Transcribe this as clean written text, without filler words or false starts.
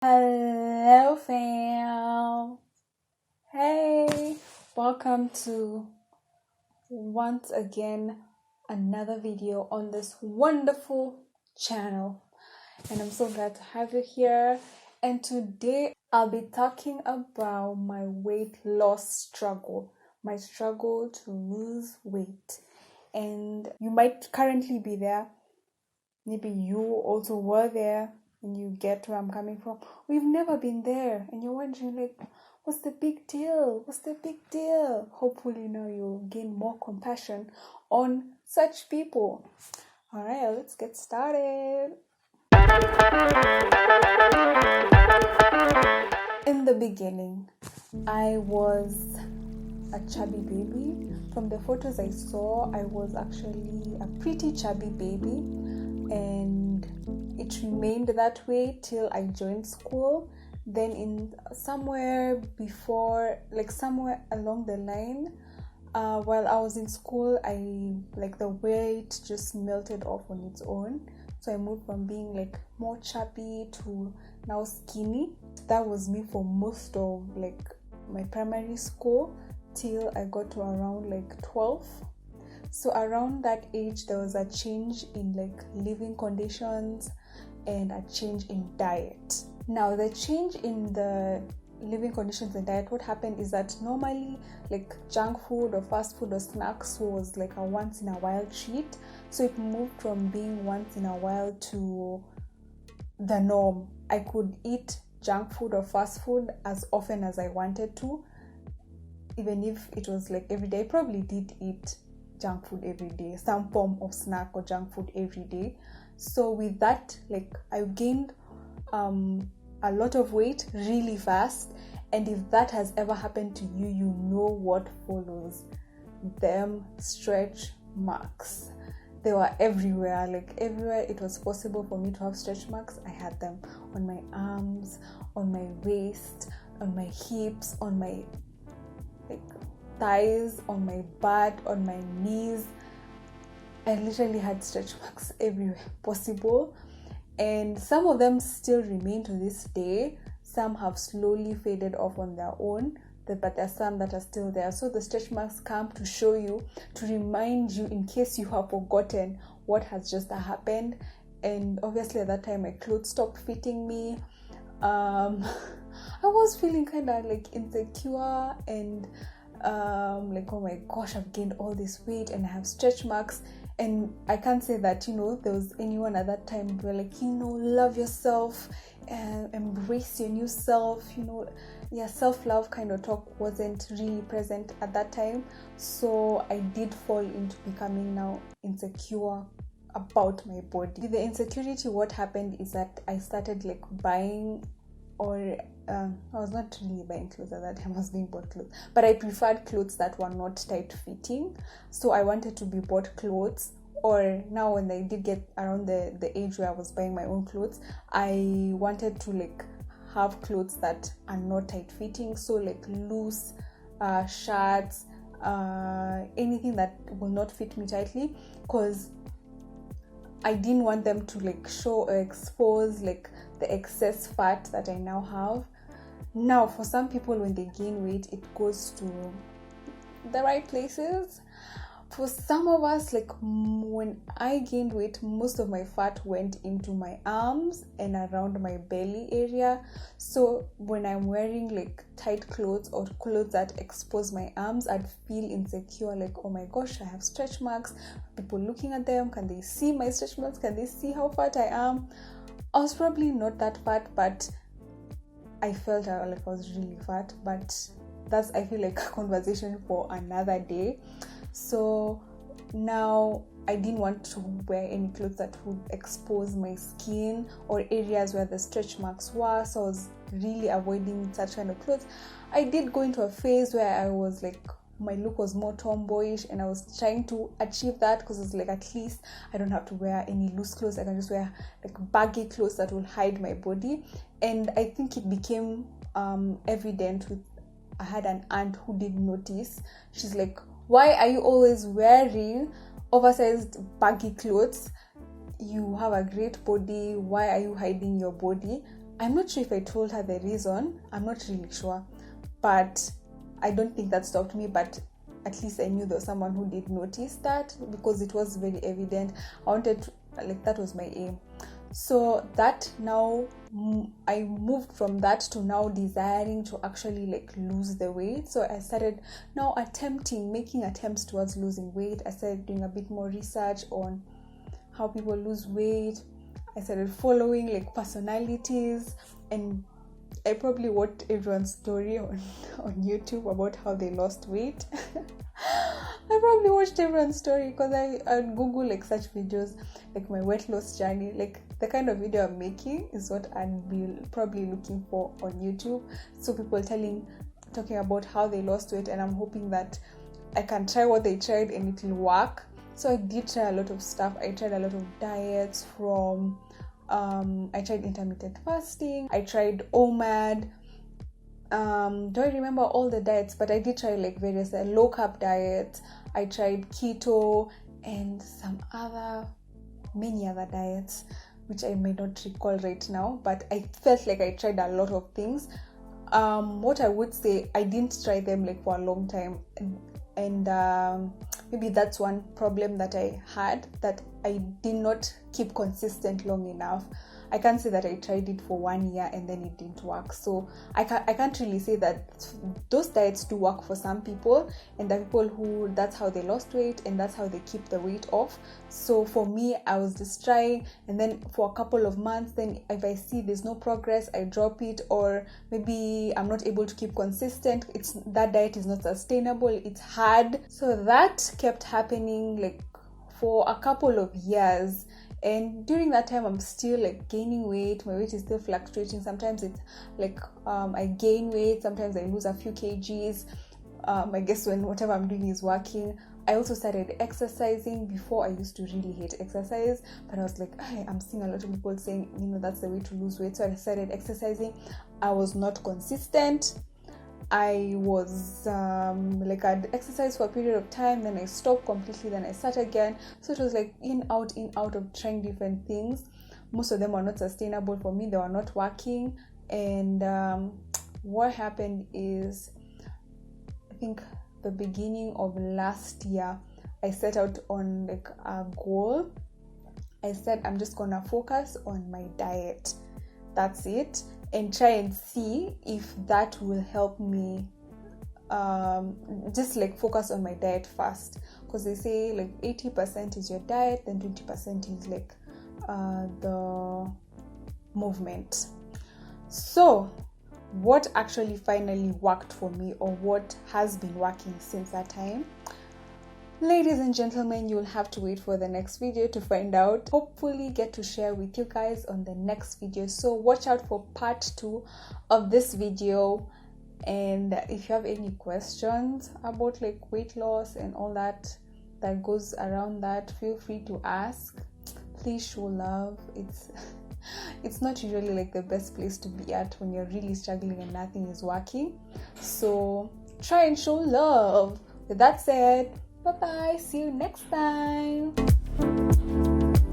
Hello, fam. Hey, welcome to once again another video on this wonderful channel. And I'm so glad to have you here. And today I'll be talking about my weight loss struggle, my struggle to lose weight. And you might currently be there. Maybe you also were there and you get where I'm coming from. We've never been there and you're wondering like, what's the big deal? What's the big deal? Hopefully now you'll gain more compassion on such people. All right, let's get started. In the beginning, I was a chubby baby. From the photos I saw, I was actually a pretty chubby baby, and it remained that way till I joined school. Then in somewhere along the line, while I was in school, the weight just melted off on its own. So I moved from being like more chubby to now skinny. That was me for most of my primary school till I got to around 12. So around that age there was a change in living conditions and a change in diet. Now the change in the living conditions and diet, what happened is that normally junk food or fast food or snacks was a once in a while treat. So it moved from being once in a while to the norm. I could eat junk food or fast food as often as I wanted to, even if it was every day. I probably did eat junk food every day, some form of snack or junk food every day. So with that, I gained a lot of weight really fast. And if that has ever happened to you, you know what follows. Them stretch marks. They were everywhere. Everywhere it was possible for me to have stretch marks, I had them on my arms, on my waist, on my hips, on my thighs, on my butt, on my knees. I literally had stretch marks everywhere possible, and some of them still remain to this day. Some have slowly faded off on their own, but there are some that are still there. So the stretch marks come to show you, to remind you in case you have forgotten what has just happened. And obviously at that time my clothes stopped fitting me. I was feeling kind of insecure and oh my gosh, I've gained all this weight and I have stretch marks. And I can't say that there was anyone at that time who were love yourself and embrace your new self. Self-love kind of talk wasn't really present at that time. So I did fall into becoming now insecure about my body. The insecurity, what happened is that I started buying, or I was not really buying clothes at that time, I was being bought clothes, but I preferred clothes that were not tight fitting. So I wanted to be bought clothes. Or now when I did get around the age where I was buying my own clothes, I wanted to have clothes that are not tight fitting. So loose shirts, anything that will not fit me tightly, because I didn't want them to show or expose the excess fat that I now have. Now for some people, when they gain weight, it goes to the right places. For some of us, when I gained weight, most of my fat went into my arms and around my belly area. So when I'm wearing tight clothes or clothes that expose my arms, I'd feel insecure, oh my gosh, I have stretch marks. People looking at them, can they see my stretch marks? Can they see how fat I am? I was probably not that fat, but I felt I was really fat. But that's, I feel, a conversation for another day. So now I didn't want to wear any clothes that would expose my skin or areas where the stretch marks were. So I was really avoiding such kind of clothes. I did go into a phase where I was my look was more tomboyish, and I was trying to achieve that, because it's at least I don't have to wear any loose clothes. I can just wear baggy clothes that will hide my body. And I think it became evident with, I had an aunt who did notice. She's why are you always wearing oversized baggy clothes? You have a great body. Why are you hiding your body? I'm not sure if I told her the reason. I'm not really sure, but I don't think that stopped me. But at least I knew there was someone who did notice that, because it was very evident. I wanted to, like, that was my aim. So that now I moved from that to now desiring to actually like lose the weight. So I started now making attempts towards losing weight. I started doing a bit more research on how people lose weight. I started following like personalities, and I probably watched everyone's story on YouTube about how they lost weight. I probably watched everyone's story because I Google like such videos, like my weight loss journey. Like the kind of video I'm making is what I'd be probably looking for on YouTube. So people talking about how they lost weight, and I'm hoping that I can try what they tried and it will work. So I did try a lot of stuff. I tried a lot of diets from, I tried intermittent fasting. I tried OMAD. Don't remember all the diets, but I did try like various low carb diets. I tried keto and many other diets, which I may not recall right now, but I felt like I tried a lot of things. What I would say, I didn't try them like for a long time, and maybe that's one problem that I had, that I did not keep consistent long enough. I can't say that I tried it for 1 year and then it didn't work. So I can't really say that those diets do work for some people, and the people who that's how they lost weight and that's how they keep the weight off. So for me, I was just trying, and then for a couple of months, then if I see there's no progress, I drop it, or maybe I'm not able to keep consistent. That diet is not sustainable, it's hard. So that kept happening like for a couple of years. And during that time, I'm still like gaining weight. My weight is still fluctuating. Sometimes it's like I gain weight. Sometimes I lose a few kgs. I guess when whatever I'm doing is working. I also started exercising. Before, I used to really hate exercise, but I was like, I'm seeing a lot of people saying, that's the way to lose weight. So I started exercising. I was not consistent. I was like I'd exercise for a period of time, then I stopped completely, then I start again. So it was like in out of trying different things. Most of them were not sustainable for me. They were not working. And what happened is, I think the beginning of last year, I set out on like a goal. I said I'm just gonna focus on my diet. That's it. And try and see if that will help me just like focus on my diet first, because they say like 80% is your diet, then 20% is like the movement. So what actually finally worked for me, or what has been working since that time, ladies and gentlemen, you'll have to wait for the next video to find out. Hopefully get to share with you guys on the next video. So watch out for part 2 of this video. And if you have any questions about like weight loss and all that goes around that, feel free to ask. Please show love. It's not usually like the best place to be at when you're really struggling and nothing is working. So try and show love. With that said, bye-bye. See you next time.